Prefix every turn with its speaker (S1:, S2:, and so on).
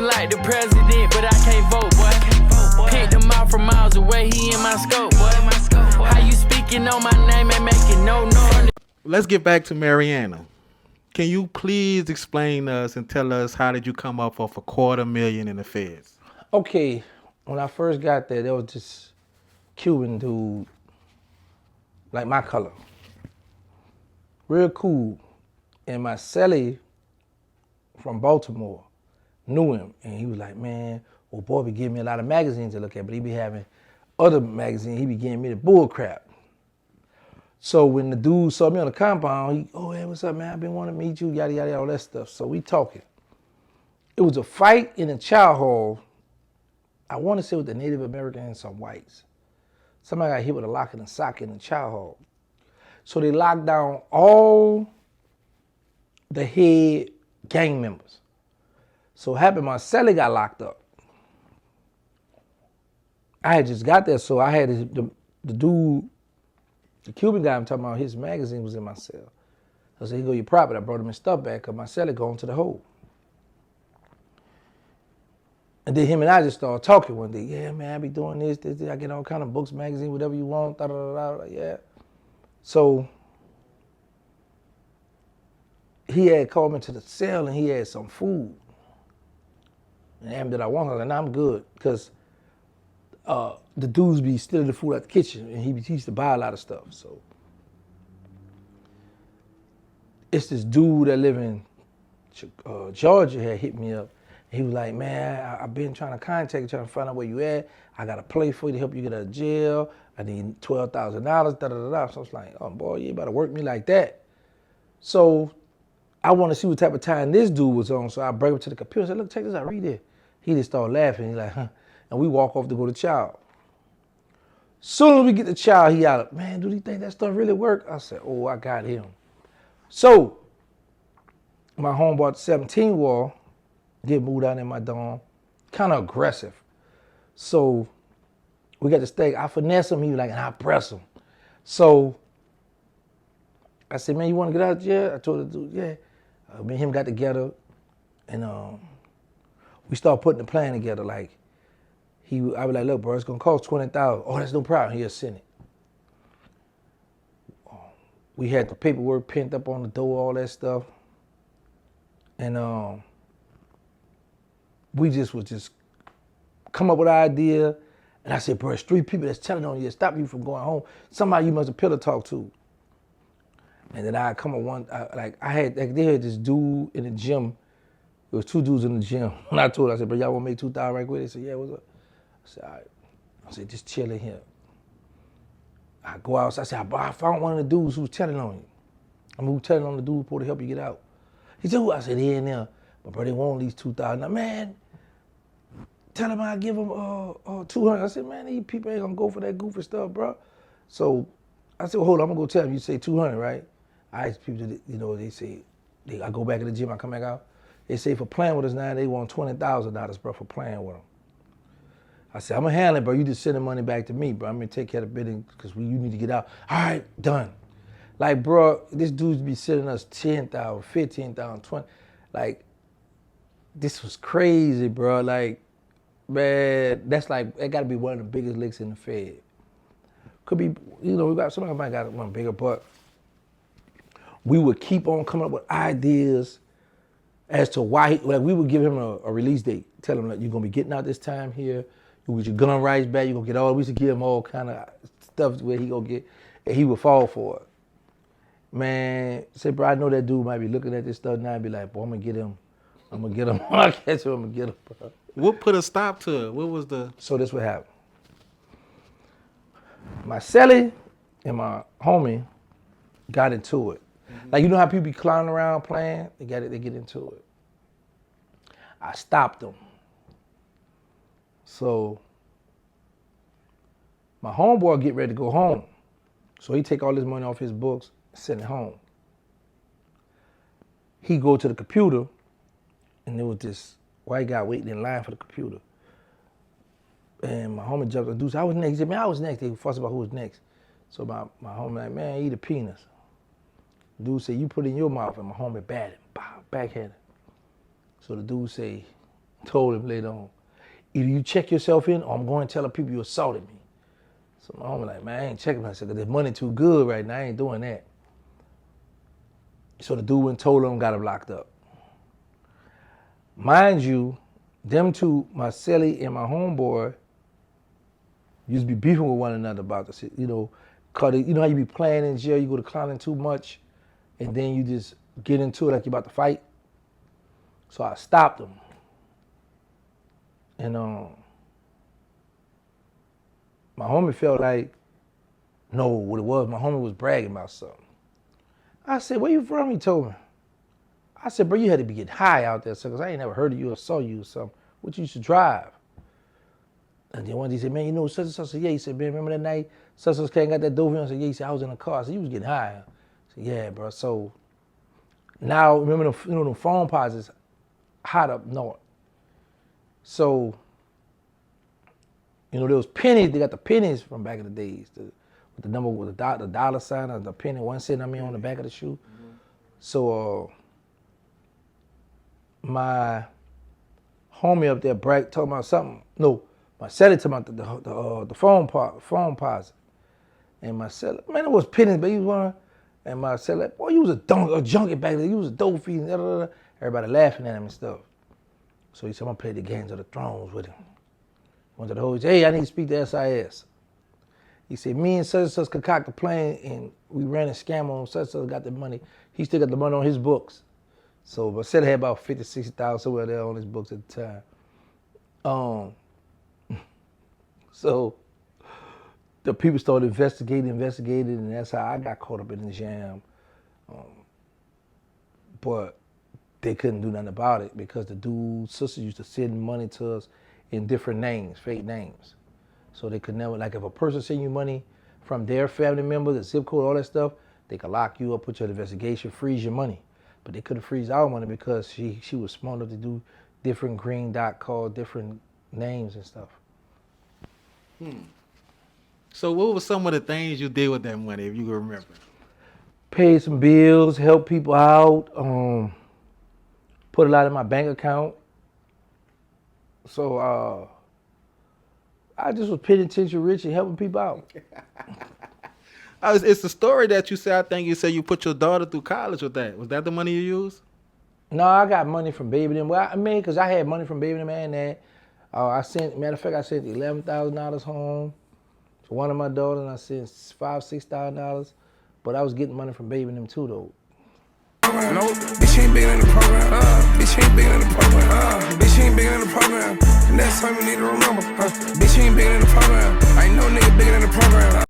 S1: Feeling like the president, but I can't vote, boy. Picked him out from miles away, he in my scope, boy. How you speaking on my name and making no noise?
S2: Let's get back to Mariana. Can you please explain us and tell us how did you come up with $250,000 in the feds?
S3: Okay, when I first got there was this Cuban dude, like my color, real cool. And my celly from Baltimore knew him, and he was like, man, well, boy be giving me a lot of magazines to look at, but he be having other magazines, he be giving me the bull crap. So when the dude saw me on the compound, he, oh, hey, what's up, man? I've been wanting to meet you, yada, yada, all that stuff. So we talking. It was a fight in a chow hall. I want to say with the Native American and some whites. Somebody got hit with a lock and a sock in the chow hall. So they locked down all the head gang members. So it happened, my celly got locked up. I had just got there, so I had the dude, the Cuban guy I'm talking about, his magazine was in my cell. I said, here go your property. I brought him his stuff back because my celly going to the hole. And then him and I just started talking one day. Yeah, man, I be doing this. I get all kind of books, magazine, whatever you want. Da, da, da, da. Yeah. So he had called me to the cell and he had some food. And asked me did I want it. I was like, nah, I'm good. Because the dudes be stealing the food out the kitchen and he used to buy a lot of stuff. So it's this dude that live in Georgia had hit me up. He was like, man, I've been trying to contact you, trying to find out where you at. I got a play for you to help you get out of jail. I need $12,000, da da da da. So I was like, oh boy, you better work me like that. So I want to see what type of time this dude was on. So I bring him to the computer and said, look, check this out, read it. He just started laughing. He's like, huh. And we walk off to go to chow. Soon as we get to chow, he out, man, do you think that stuff really work? I said, oh, I got him. So my homeboy 17 wall, get moved out in my dorm, kind of aggressive. So we got the steak. I finesse him. He was like, and I press him. So I said, man, you want to get out of jail? I told the dude, yeah. Me and him got together, and we started putting the plan together. Like, I was like, look, bro, it's gonna cost $20,000. Oh, that's no problem. He'll send it. We had the paperwork pinned up on the door, all that stuff, and we just come up with an idea. And I said, bro, it's 3 people that's telling on you to stop you from going home. Somebody you must have pillow talk to. And then I come up they had this dude in the gym. There was 2 dudes in the gym. When I told them, I said, bro, y'all want to make $2,000 right quick? They said, yeah, what's up? I said, all right. I said, just chill in here. I go outside. I said, bro, I found one of the dudes who was telling on you. Who was telling on the dude to help you get out. He said, who? I said, he in there. But bro, they want at least $2,000. Now, man, tell him I give him $200. I said, man, these people ain't gonna go for that goofy stuff, bro. So I said, well, hold on, I'm gonna go tell him. You say $200, right? I ask people, they say, I go back in the gym, I come back out. They say for playing with us now, they want $20,000, bro, for playing with them. I said, I'm gonna handle it, bro. You just send the money back to me, bro. I'm gonna take care of the bidding because you need to get out. All right, done. Like, bro, this dude's be sending us $10,000, $15,000, $20,000. Like, this was crazy, bro. Like, man, that gotta be one of the biggest licks in the Fed. Could be, somebody might got one bigger, but we would keep on coming up with ideas as to why, we would give him a release date. Tell him, you're gonna be getting out this time here. You get your gun rights back. You're gonna get all, we used to give him all kind of stuff where he gonna get, and he would fall for it. Man, say, bro, I know that dude might be looking at this stuff now and be like, boy, I'm gonna get him. I'll catch him, I'm gonna get him, bro.
S2: What put a stop to it? What was the...
S3: So this what happened. My celly and my homie got into it. Mm-hmm. Like, you know how people be clowning around playing? They get into it. I stopped them. So my homeboy get ready to go home. So he take all this money off his books and send it home. He go to the computer, and there was this white guy waiting in line for the computer. And my homie jumped on the dude. I was next. He said, man, I was next. They fussed about who was next. So my homie like, man, eat a penis. The dude said, you put it in your mouth. And my homie batted him, backhand. So the dude say, Told him later on, either you check yourself in or I'm going to tell the people you assaulted me. So my homie like, man, I ain't checking myself because this money too good right now. I ain't doing that. So the dude went and told him, got him locked up. Mind you, them two, my celly and my homeboy, used to be beefing with one another about this, you know, cause you know how you be playing in jail, you go to clowning too much, and then you just get into it like you about to fight. So I stopped them. And my homie felt like, no, what it was, my homie was bragging about something. I said, where you from? He told me. I said, bro, you had to be getting high out there, because I ain't never heard of you or saw you or something. What you used to drive? And then one day he said, man, you know such and such? I said, yeah. He said, man, remember that night such and such came got that dope? I said, yeah. He said, I was in the car. I said, you was getting high. I said, yeah, bro. So now, remember the phone pauses hot up north. So, you know, there was pennies. They got the pennies from back in the days. With the number with the dollar sign or the penny, 1 cent, on the back of the shoe. Mm-hmm. So my homie up there talking about something. No, my celly talking about the phone posit. And my celly, man, it was pennies, but he was one. And my celly, like, boy, you was a junkie back then. You was a dope fiend. Everybody laughing at him and stuff. So he said, I'm gonna play the Games of the Thrones with him. Went to the whole, hey, I need to speak to SIS. He said, me and such concoct a plan and we ran a scam on such got the money. He still got the money on his books. So Marcelo had about 50, 60,000 somewhere there on his books at the time. So the people started investigating, and that's how I got caught up in the jam. But they couldn't do nothing about it because the dude's sister used to send money to us in different names, fake names. So they could never, like if a person send you money from their family member, the zip code, all that stuff, they could lock you up, put you in investigation, freeze your money. But they couldn't freeze our money because she was smart enough to do different green dot calls, different names and stuff.
S2: So what were some of the things you did with that money, if you can remember?
S3: Paid some bills, helped people out, put a lot in my bank account. So I just was penitentiary rich and helping people out.
S2: It's the story that you said, I think you said you put your daughter through college with that. Was that the money you used?
S3: No, I got money from Baby them. Well, I mean, because I had money from Baby them and that. I sent $11,000 home to one of my daughters, and I sent $5,000-$6,000. But I was getting money from Baby them too, though.
S4: No, bitch ain't bigger than the program. Bitch ain't bigger than the program. Bitch ain't bigger than the program. And that's something we need to remember. Bitch ain't bigger than the program.